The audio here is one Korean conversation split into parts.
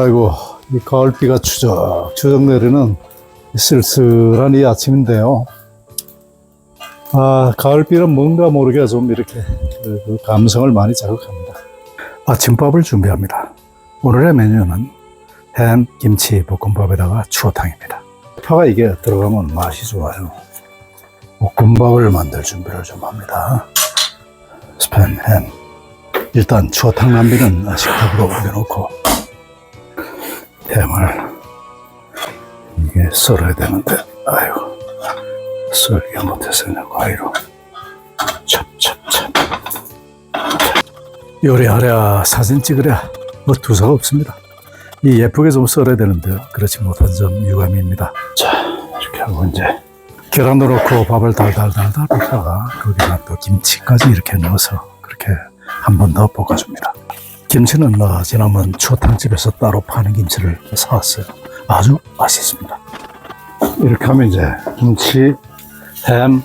아이고, 이 가을비가 추적추적 내리는 쓸쓸한 이 아침인데요. 가을비는 뭔가 모르게 좀 이렇게 그 감성을 많이 자극합니다. 아침밥을 준비합니다. 오늘의 메뉴는 햄, 김치, 볶음밥에다가 추어탕입니다. 파가 이게 들어가면 맛이 좋아요. 볶음밥을 만들 준비를 좀 합니다. 스팸, 햄. 일단 추어탕 냄비는 식탁으로 올려놓고 햄을 이게 썰어야 되는데, 아이고, 썰기가 못해서 그냥 가위로 찹찹찹. 요리하랴 사진 찍으랴 뭐 두서가 없습니다. 이 예쁘게 좀 썰어야 되는데요, 그렇지 못한 점 유감입니다. 자, 이렇게 하고 이제 계란도 넣고 밥을 달달달달 볶다가 거기다 또 김치까지 이렇게 넣어서 그렇게 한 번 더 볶아줍니다. 김치는 지난번 추어탕집에서 따로 파는 김치를 사왔어요. 아주 맛있습니다. 이렇게 하면 이제 김치, 햄,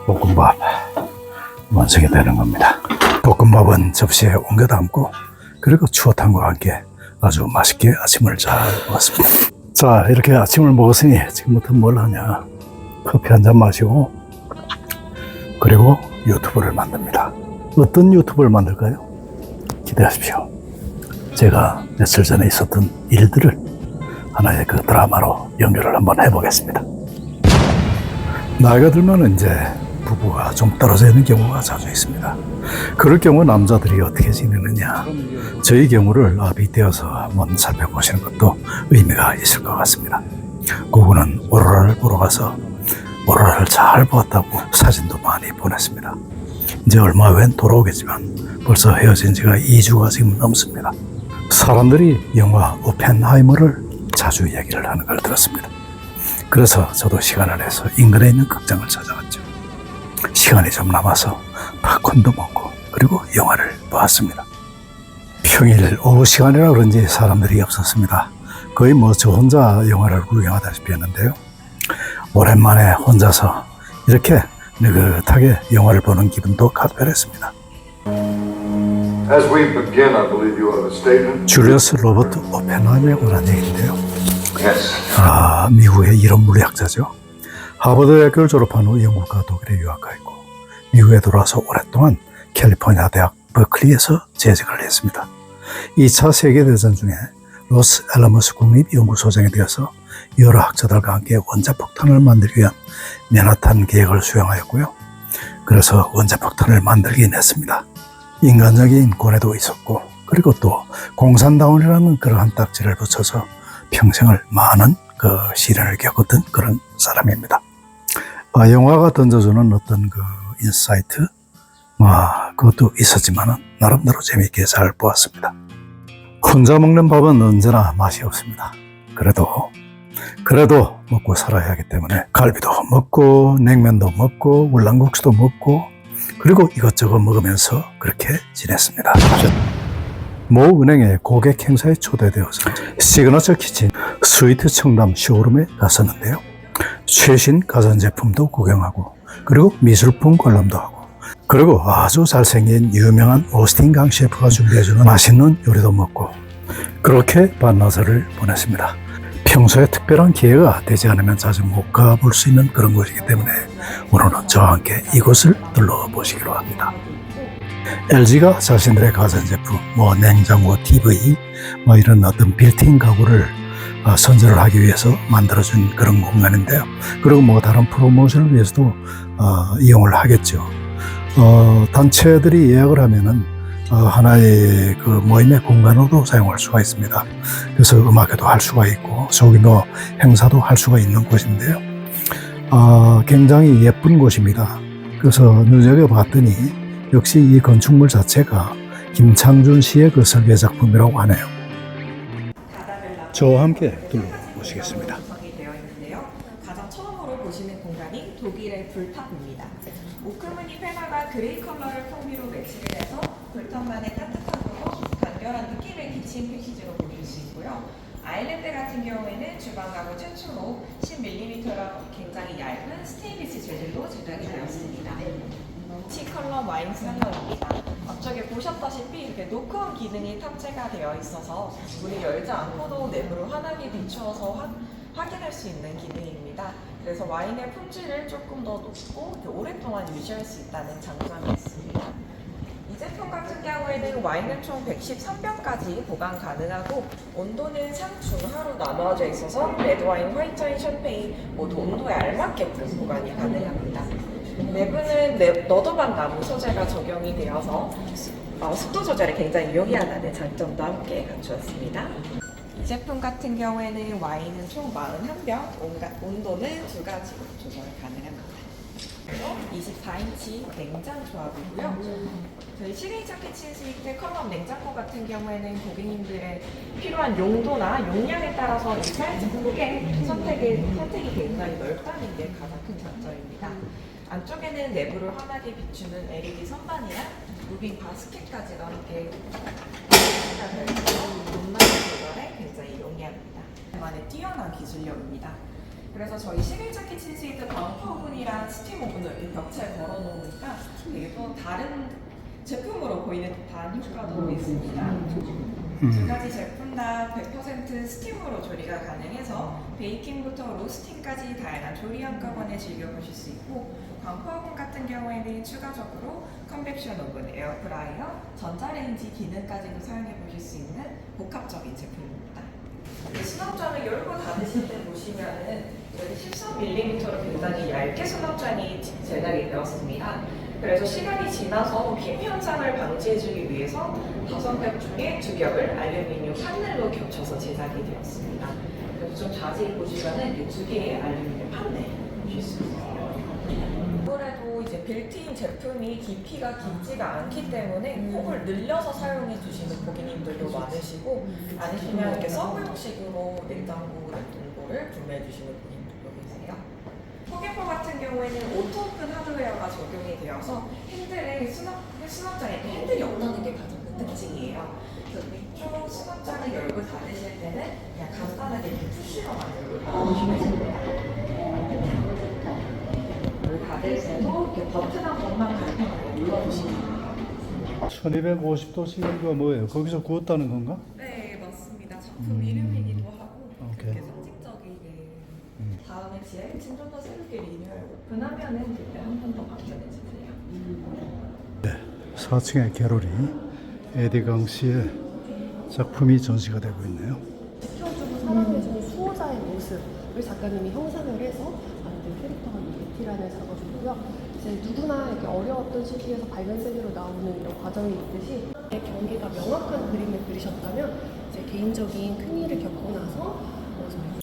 볶음밥 완성이 되는 겁니다. 볶음밥은 접시에 옮겨 담고 그리고 추어탕과 함께 아주 맛있게 아침을 잘 먹었습니다. 자, 이렇게 아침을 먹었으니 지금부터 뭘 하냐. 커피 한 잔 마시고 그리고 유튜브를 만듭니다. 어떤 유튜브를 만들까요? 기대하십시오. 제가 며칠 전에 있었던 일들을 하나의 그 드라마로 연결을 한번 해보겠습니다. 나이가 들면 이제 부부가 좀 떨어져 있는 경우가 자주 있습니다. 그럴 경우 남자들이 어떻게 지내느냐, 저희 경우를 빗대어서 한번 살펴보시는 것도 의미가 있을 것 같습니다. 그분은 오로라를 보러 가서 오로라를 잘 보았다고 사진도 많이 보냈습니다. 이제 얼마 후엔 돌아오겠지만 벌써 헤어진 지가 2주가 지금 넘습니다. 사람들이 영화 오펜하이머를 자주 얘기를 하는 걸 들었습니다. 그래서 저도 시간을 내서 인근에 있는 극장을 찾아갔죠. 시간이 좀 남아서 팝콘도 먹고 그리고 영화를 보았습니다. 평일 오후 시간이라 그런지 사람들이 없었습니다. 거의 저 혼자 영화를 구경하다시피 했는데요. 오랜만에 혼자서 이렇게 느긋하게 영화를 보는 기분도 각별했습니다. As we begin, I believe you have a statement. 줄리어스 로버트 오펜하이머에 관한 얘기인데요. Yes. 미국의 이론 물리학자죠. 하버드 대학교를 졸업한 후 영국과 독일에 유학하였고 미국에 돌아와서 오랫동안 캘리포니아 대학 버클리에서 재직을 했습니다. 2차 세계대전 중에 로스 알라모스 국립연구소장이 되어서 여러 학자들과 함께 원자폭탄을 만들기 위한 맨하탄 계획을 수행하였고요. 그래서 원자폭탄을 만들긴 했습니다. 인간적인 고뇌도 있었고 그리고 또 공산당원이라는 그러한 딱지를 붙여서 평생을 많은 시련을 겪었던 그런 사람입니다. 영화가 던져주는 어떤 인사이트, 그것도 있었지만은 나름대로 재미있게 잘 보았습니다. 혼자 먹는 밥은 언제나 맛이 없습니다. 그래도 먹고 살아야 하기 때문에 갈비도 먹고 냉면도 먹고 울랑국수도 먹고 그리고 이것저것 먹으면서 그렇게 지냈습니다. 모 은행의 고객 행사에 초대되어서 시그너처 키친 스위트 청담 쇼룸에 갔었는데요. 최신 가전제품도 구경하고 그리고 미술품 관람도 하고 그리고 아주 잘생긴 유명한 오스틴 강 셰프가 준비해주는 맛있는 요리도 먹고 그렇게 반나절을 보냈습니다. 평소에 특별한 기회가 되지 않으면 자주 못 가볼 수 있는 그런 곳이기 때문에 오늘은 저와 함께 이곳을 둘러보시기로 합니다. LG가 자신들의 가전제품, 냉장고, TV, 이런 어떤 빌트인 가구를 선전을 하기 위해서 만들어준 그런 공간인데요. 그리고 다른 프로모션을 위해서도 이용을 하겠죠. 단체들이 예약을 하면은 하나의 모임의 공간으로도 사용할 수가 있습니다. 그래서 음악회도 할 수가 있고 소규모 행사도 할 수가 있는 곳인데요. 굉장히 예쁜 곳입니다. 그래서 눈여겨봤더니 역시 이 건축물 자체가 김창준 씨의 설계 작품이라고 하네요. 저와 함께 둘러보시겠습니다. 가장 처음으로 보시는 공간이 독일의 불탑입니다. 오크무늬 페나가 그레이 컬러를 풍미로 매치를 해서 불탑만의 따뜻함으로 간결한 느낌을 끼친 패키지로 보실 수 있고요. 아일랜드 같은 경우에는 주방 가구 최초로 10mm라 굉장히 얇은 스테인리스 재질로 제작이 되었습니다. 티 컬러 와인 셀러입니다. 앞쪽에 보셨다시피 이렇게 노크온 기능이 탑재가 되어 있어서 문을 열지 않고도 내부를 환하게 비추어서 확인할 수 있는 기능입니다. 그래서 와인의 품질을 조금 더 높고 이렇게 오랫동안 유지할 수 있다는 장점이 있습니다. 이 제품 같은 경우에는 와인은 총 113병까지 보관 가능하고 온도는 상중하로 나누어져 있어서 레드와인, 화이트와인, 샴페인 모두 온도에 알맞게끔 보관이 가능합니다. 내부는 너도박 나무 소재가 적용이 되어서 습도 조절에 굉장히 용이하다는 장점도 함께 갖추었습니다. 이 제품 같은 경우에는 와인은 총 41병, 온도는 2가지로 조절 가능합니다. 24인치 냉장 조합이고요. 저희 시그니처 키친 스위트 컬럼 냉장고 같은 경우에는 고객님들의 필요한 용도나 용량에 따라서 이 사이즈 크게 선택이 굉장히 넓다는 게 가장 큰 장점입니다. 안쪽에는 내부를 환하게 비추는 LED 선반이랑 무빙 바스켓까지도 함께 되어 있어서 온도 조절에 굉장히 용이합니다. 만의 뛰어난 기술력입니다. 그래서 저희 시그니처 키친 스위트 광포 오븐이랑 스팀 오븐을 이렇게 벽체에 걸어 놓으니까 되게 또 다른 제품으로 보이는 듯한 효과도 있습니다. 두 가지 제품 다 100% 스팀으로 조리가 가능해서 베이킹부터 로스팅까지 다양한 조리 한꺼번에 즐겨보실 수 있고 광포 오븐 같은 경우에는 추가적으로 컨벡션 오븐, 에어프라이어, 전자레인지 기능까지도 사용해 보실 수 있는 복합적인 제품입니다. 수납장을 열고 닫으실 때 보시면은 여기 13mm로 굉장히 얇게 수납장이 제작이 되었습니다. 그래서 시간이 지나서 핀 현상을 방지해주기 위해서 5겹 중에 2겹을 알루미늄 판넬로 겹쳐서 제작이 되었습니다. 그래서 좀 자세히 보시면은 이 2개의 알루미늄 판넬 보실 수 있어요. 아무래도 이제 빌트인 제품이 깊이가 깊지가 않기 때문에 폭을 늘려서 사용해 주시는 고객님들도 많으시고 아니시면 이렇게 서브 형식으로 냉장고, 냉동고를 구매해 주시는 고객님들도 계세요. 포개포 같은 경우에는 오토오픈 하드웨어가 적용이 되어서 핸들에 수납장에 핸들이 없다는 게 가장 큰 특징이에요. 그래서 위쪽 수납장을 열고 닫으실 때는 그냥 간단하게 이렇게 푸시로만 열고 닫으시면 됩니다. 닫을 때도 이렇게 버튼 한 번만 간편하게 눌러주시면 됩니다. 1250도씩 이거 뭐예요? 거기서 구웠다는 건가? 네, 맞습니다. 작품 이름이기도 하고 오케이. 그렇게 상징적이게 다음에 GX 좀 더 새롭게 리뉴얼 오픈하면은 그때 한 번 더 방문해주세요. 네, 4층의 갤러리 에디강 씨의 작품이 전시가 되고 있네요. 지켜주고 사랑해주는 수호자의 모습을 작가님이 형상을 해서 만든 캐릭터가 베티라는 작업이고요. 이제 누구나 이렇게 어려웠던 시기에서 밝은 세계로 나오는 이런 과정이 있듯이 경계가 명확한 그림을 그리셨다면 이제 개인적인 큰 일을 겪고 나서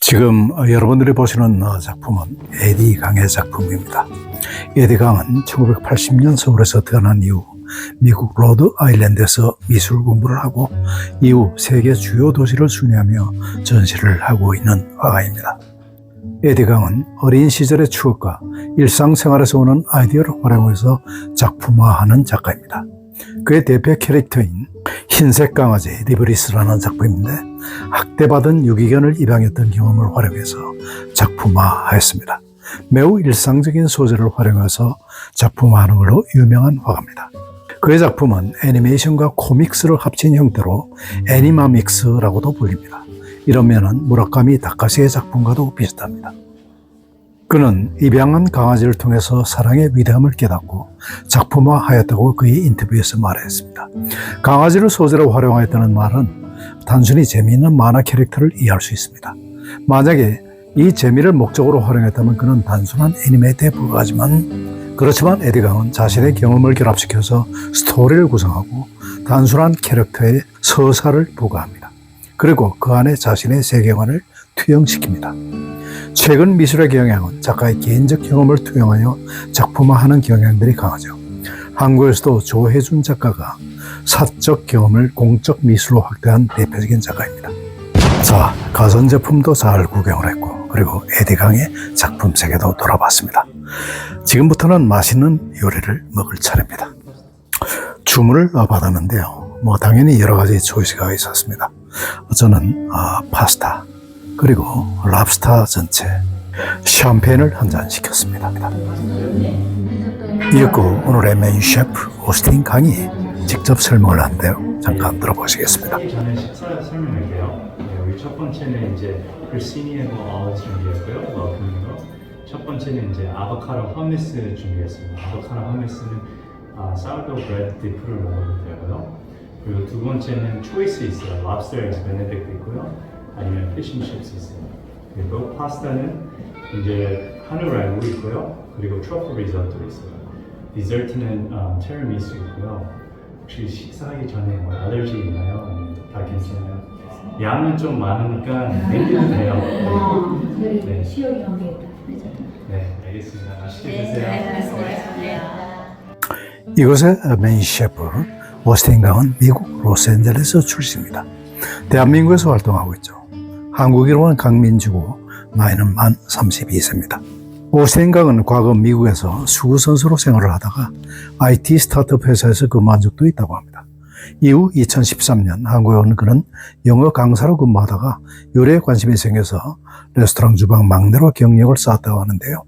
지금 여러분들이 보시는 작품은 에디 강의 작품입니다. 에디 강은 1980년 서울에서 태어난 이후 미국 로드 아일랜드에서 미술 공부를 하고 이후 세계 주요 도시를 순회하며 전시를 하고 있는 화가입니다. 에디 강은 어린 시절의 추억과 일상생활에서 오는 아이디어를 활용해서 작품화하는 작가입니다. 그의 대표 캐릭터인 흰색 강아지 리브리스라는 작품인데 학대받은 유기견을 입양했던 경험을 활용해서 작품화하였습니다. 매우 일상적인 소재를 활용해서 작품화하는 걸로 유명한 화가입니다. 그의 작품은 애니메이션과 코믹스를 합친 형태로 애니마믹스라고도 불립니다. 이런 면은 무라카미 다카시의 작품과도 비슷합니다. 그는 입양한 강아지를 통해서 사랑의 위대함을 깨닫고 작품화하였다고 그의 인터뷰에서 말했습니다. 강아지를 소재로 활용하였다는 말은 단순히 재미있는 만화 캐릭터를 이해할 수 있습니다. 만약에 이 재미를 목적으로 활용했다면 그는 단순한 애니메이터에 불과하지만 그렇지만 에디 강은 자신의 경험을 결합시켜서 스토리를 구성하고 단순한 캐릭터에 서사를 부과합니다. 그리고 그 안에 자신의 세계관을 투영시킵니다. 최근 미술의 경향은 작가의 개인적 경험을 투영하여 작품화하는 경향들이 강하죠. 한국에서도 조혜준 작가가 사적 경험을 공적 미술로 확대한 대표적인 작가입니다. 자, 가전제품도 잘 구경을 했고 그리고 에디 강의 작품 세계도 돌아봤습니다. 지금부터는 맛있는 요리를 먹을 차례입니다. 주문을 받았는데요. 당연히 여러 가지 초이스가 있었습니다. 저는 파스타 그리고 랍스터 전체 샴페인을 한 잔 시켰습니다. 이었고 오늘의 메인 셰프 오스틴 강이 직접 설명을 하는데요. 잠깐 들어보시겠습니다. 하기 전에 식사 설명할게요. 네, 우리 첫 번째는 이제 크리스티니에고 아웃 준비했고요. 웰컴인 거. 첫 번째는 이제 아보카도 허미스 준비했습니다. 아보카도 허미스는 사우도 브레드 디프를 먹어도 되고요. 그리고 두 번째는 초이스 있어요. 랍스터 엑스 베네딕트 있고요. 아니면 피쉬 칩스 있어요. 그리고 파스타는 이제 하늘 라이브 있고요. 그리고 트러플 리조또 있어요. 디저트는 티라미수 있고요. 혹시 식사하기 전에 뭐 알레르기 있나요? 아니면 다 괜찮아요? 양은 좀 많으니까 남겨도 돼요. 네. 시험이 오겠다. 네, 알겠습니다. 맛있게 드세요. 이곳의 메인 셰프 오스틴 강은 미국 로스앤젤레스 출신입니다. 대한민국에서 활동하고 있죠. 한국이로는 강민주고 나이는 만 32세입니다. 오스틴 강은 과거 미국에서 수구 선수로 생활을 하다가 IT 스타트업 회사에서 근무한 적도 있다고 합니다. 이후 2013년 한국에 온 그는 영어 강사로 근무하다가 요리에 관심이 생겨서 레스토랑 주방 막내로 경력을 쌓았다고 하는데요.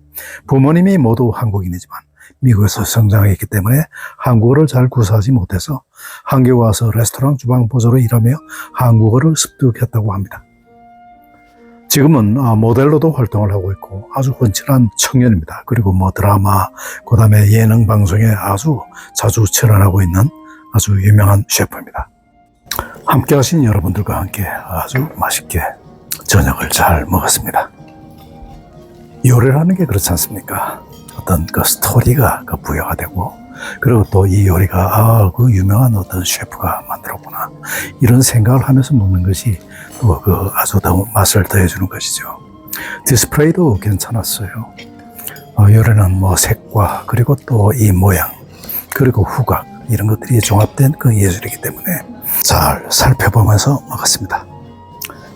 부모님이 모두 한국인이지만 미국에서 성장했기 때문에 한국어를 잘 구사하지 못해서 한국에 와서 레스토랑 주방 보조로 일하며 한국어를 습득했다고 합니다. 지금은 모델로도 활동을 하고 있고 아주 훤칠한 청년입니다. 그리고 드라마, 그 다음에 예능 방송에 아주 자주 출연하고 있는 아주 유명한 셰프입니다. 함께 하신 여러분들과 함께 아주 맛있게 저녁을 잘 먹었습니다. 요리를 하는 게 그렇지 않습니까? 어떤 그 스토리가 부여가 되고, 그리고 또 이 요리가 그 유명한 어떤 셰프가 만들었구나 이런 생각을 하면서 먹는 것이 또 아주 더 맛을 더해주는 것이죠. 디스플레이도 괜찮았어요. 요리는 색과 그리고 또 이 모양 그리고 후각 이런 것들이 종합된 그 예술이기 때문에 잘 살펴보면서 먹었습니다.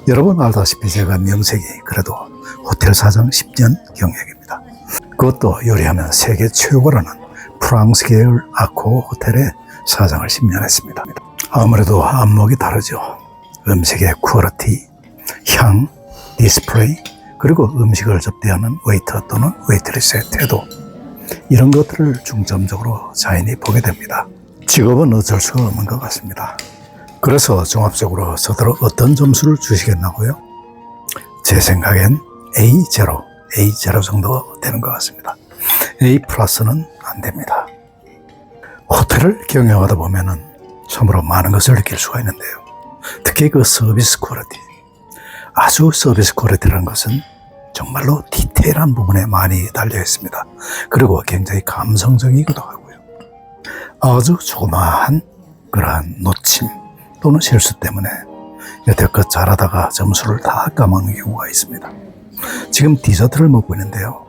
여러분 알다시피 제가 명색이 그래도 호텔 사장 10년 경력입니다. 그것도 요리하면 세계 최고라는 프랑스 계열 아코 호텔의 사장을 10년 했습니다. 아무래도 안목이 다르죠. 음식의 퀄리티, 향, 디스플레이, 그리고 음식을 접대하는 웨이터 또는 웨이트리스의 태도 이런 것들을 중점적으로 자인이 보게 됩니다. 직업은 어쩔 수가 없는 것 같습니다. 그래서 종합적으로 저더러 어떤 점수를 주시겠나고요? 제 생각엔 A0 정도 되는 것 같습니다. A 플러스는 안 됩니다. 호텔을 경영하다 보면은 참으로 많은 것을 느낄 수가 있는데요. 특히 그 서비스 퀄리티, 아주 서비스 퀄리티라는 것은 정말로 디테일한 부분에 많이 달려 있습니다. 그리고 굉장히 감성적이기도 하고요. 아주 조그마한 그러한 놓침 또는 실수 때문에 여태껏 잘하다가 점수를 다 까먹는 경우가 있습니다. 지금 디저트를 먹고 있는데요.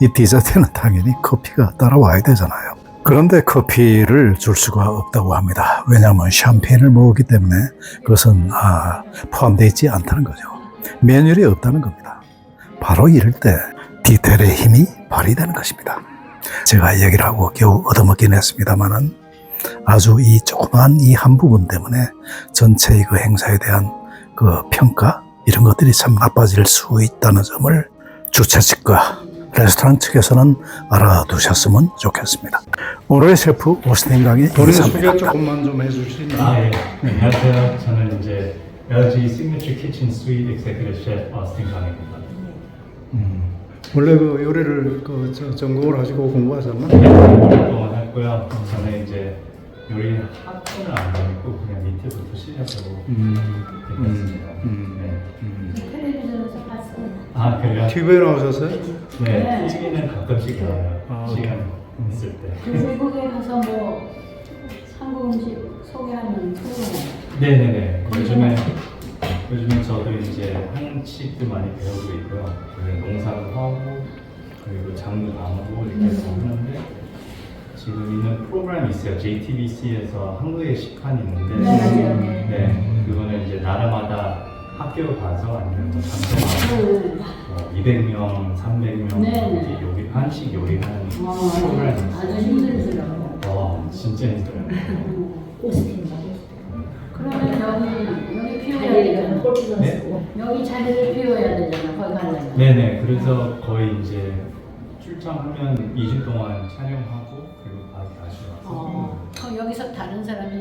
이 디저트는 당연히 커피가 따라와야 되잖아요. 그런데 커피를 줄 수가 없다고 합니다. 왜냐하면 샴페인을 먹었기 때문에 그것은 포함되어 있지 않다는 거죠. 메뉴에 없다는 겁니다. 바로 이럴 때 디테일의 힘이 발휘되는 것입니다. 제가 얘기를 하고 겨우 얻어먹긴 했습니다만은 아주 이 조그만 이 한 부분 때문에 전체의 그 행사에 대한 그 평가 이런 것들이 참 나빠질 수 있다는 점을 주최 측과 레스토랑 측에서는 알아두셨으면 좋겠습니다. 오늘의 셰프 오스틴 강의 본인 소개 인사입니다. 조금만 좀 해주시면. 예. 안녕하세요. 저는 이제 LG 시그니처 키친 스윗 executive chef 오스틴 강입니다. 원래 그 요리를 전공을 하시고 공부하셨나? 동안 했고요. 저는 이제 요리 학교는 안 다니고 그냥 밑에부터 시작으로 됐습니다. 네. 텔레비전에서 봤어요. 아 그래요? TV에 나오셨어요? 네. TV는 가끔씩 봐요. 시간 있을 때. 그 외국에 가서 뭐 한국 음식 소개하는 프로그램. 네네네. 요즘에 저도 이제 한식도 많이 배우고 있고요. 그리고 농사도 하고 그리고 장도 담고 이렇게 해서 하는데 지금 있는 프로그램이 있어요. JTBC에서 한국의 식판이 있는데 네, 그거는 이제 나라마다 학교 가서 아니면 뭐 장소마다 200명, 300명 네. 요리 한식 요리하는 프로그램이 있어요. 아주 힘들더라고요. 진짜 힘들어요. 오스틴가. 그러면 여기 피워야 되잖아. 네? 여기 자리를 비워야 되잖아. 거기 가려면. 네네. 그래서 거의 이제 출장하면 2주 동안 촬영하고 그럼 여기서 다른 사람이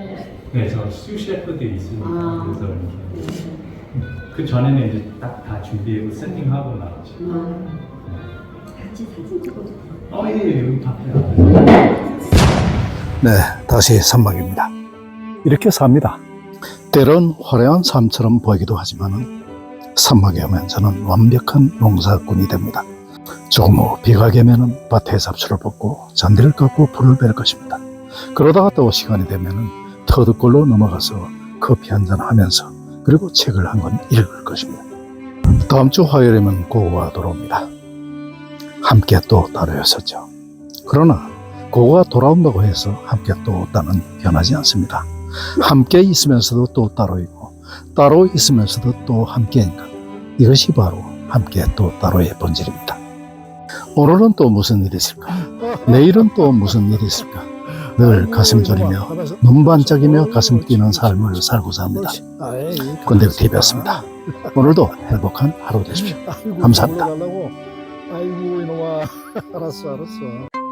네, 저 수셰프도 있으니까 아. 그래서 이렇게 그 전에는 이제 딱 다 준비하고 세팅하고 나왔죠. 같이 사진 찍어도 돼요? 예, 여기 밖에 네, 다시 산막입니다. 이렇게 삽니다. 때론 화려한 삶처럼 보이기도 하지만 산막에 오면 저는 완벽한 농사꾼이 됩니다. 조금 후 비가 개면은 밭에 잡초를 뽑고 잔디를 깎고 불을 뺄 것입니다. 그러다가 또 시간이 되면은 터득골로 넘어가서 커피 한잔 하면서 그리고 책을 한 권 읽을 것입니다. 다음 주 화요일이면 고고가 돌아옵니다. 함께 또 따로였었죠. 그러나 고고가 돌아온다고 해서 함께 또 따는 변하지 않습니다. 함께 있으면서도 또 따로이고 따로 있으면서도 또 함께인 것. 이것이 바로 함께 또 따로의 본질입니다. 오늘은 또 무슨 일이 있을까? 내일은 또 무슨 일이 있을까? 늘 가슴 졸이며 눈 반짝이며 가슴 뛰는 삶을 살고자 합니다. 권대우TV였습니다. 오늘도 행복한 하루 되십시오. 감사합니다. 아이고 이놈아. 알았어.